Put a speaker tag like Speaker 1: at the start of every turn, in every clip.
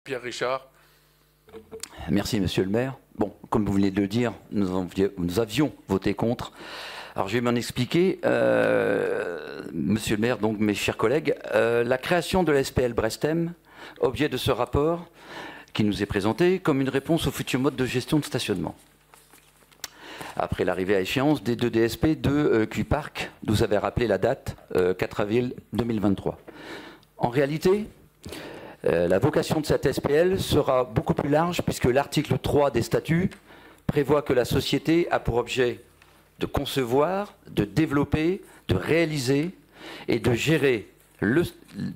Speaker 1: Pierre Richard.
Speaker 2: Merci, monsieur le maire. Bon, comme vous venez de le dire, nous avions voté contre. Alors, je vais m'en expliquer. Monsieur le maire, donc mes chers collègues, la création de la SPL Brestem, objet de ce rapport qui nous est présenté comme une réponse au futur mode de gestion de stationnement. Après l'arrivée à échéance des deux DSP de Q-Park, vous avez rappelé la date, 4 avril 2023. En réalité, la vocation de cette SPL sera beaucoup plus large puisque l'article 3 des statuts prévoit que la société a pour objet de concevoir, de développer, de réaliser et de gérer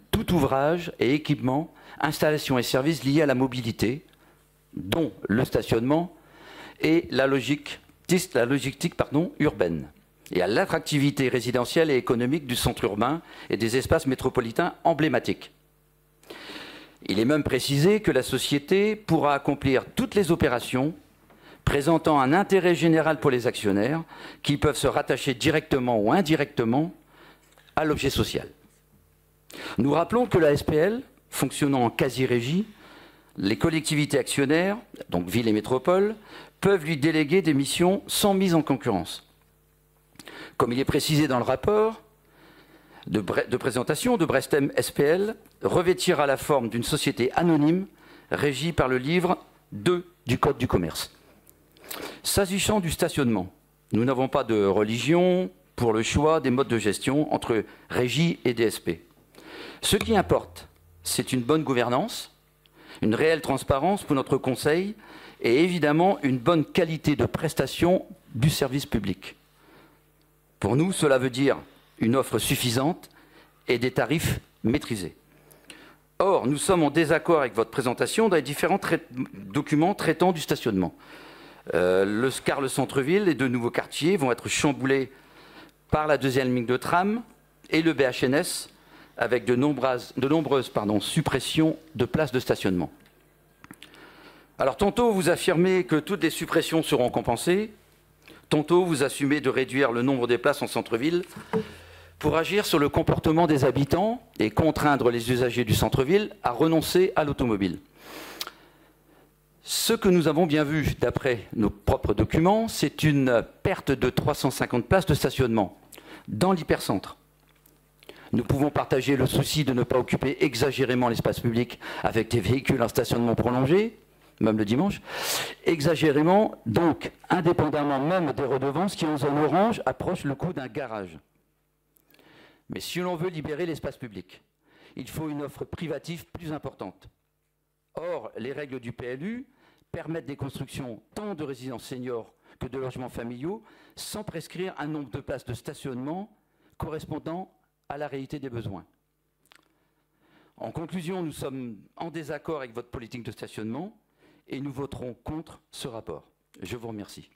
Speaker 2: tout ouvrage et équipement, installation et services liés à la mobilité, dont le stationnement et la logistique urbaine, et à l'attractivité résidentielle et économique du centre urbain et des espaces métropolitains emblématiques. Il est même précisé que la société pourra accomplir toutes les opérations présentant un intérêt général pour les actionnaires qui peuvent se rattacher directement ou indirectement à l'objet social. Nous rappelons que la SPL, fonctionnant en quasi-régie, les collectivités actionnaires, donc villes et métropoles, peuvent lui déléguer des missions sans mise en concurrence. Comme il est précisé dans le rapport de présentation de Brestem SPL, revêtira la forme d'une société anonyme régie par le livre 2 du Code du commerce. S'agissant du stationnement, nous n'avons pas de religion pour le choix des modes de gestion entre régie et DSP. Ce qui importe, c'est une bonne gouvernance, une réelle transparence pour notre conseil et évidemment une bonne qualité de prestation du service public. Pour nous, cela veut dire une offre suffisante et des tarifs maîtrisés. Or, nous sommes en désaccord avec votre présentation dans les différents documents traitant du stationnement. Car le centre-ville et de nouveaux quartiers vont être chamboulés par la deuxième ligne de tram et le BHNS avec de nombreuses suppressions de places de stationnement. Alors tantôt vous affirmez que toutes les suppressions seront compensées, tantôt vous assumez de réduire le nombre des places en centre-ville pour agir sur le comportement des habitants et contraindre les usagers du centre-ville à renoncer à l'automobile. Ce que nous avons bien vu d'après nos propres documents, c'est une perte de 350 places de stationnement dans l'hypercentre. Nous pouvons partager le souci de ne pas occuper exagérément l'espace public avec des véhicules en stationnement prolongé, même le dimanche. Exagérément, donc, indépendamment même des redevances qui, en zone orange, approchent le coût d'un garage. Mais si l'on veut libérer l'espace public, il faut une offre privative plus importante. Or, les règles du PLU permettent des constructions tant de résidences seniors que de logements familiaux sans prescrire un nombre de places de stationnement correspondant à la réalité des besoins. En conclusion, nous sommes en désaccord avec votre politique de stationnement et nous voterons contre ce rapport. Je vous remercie.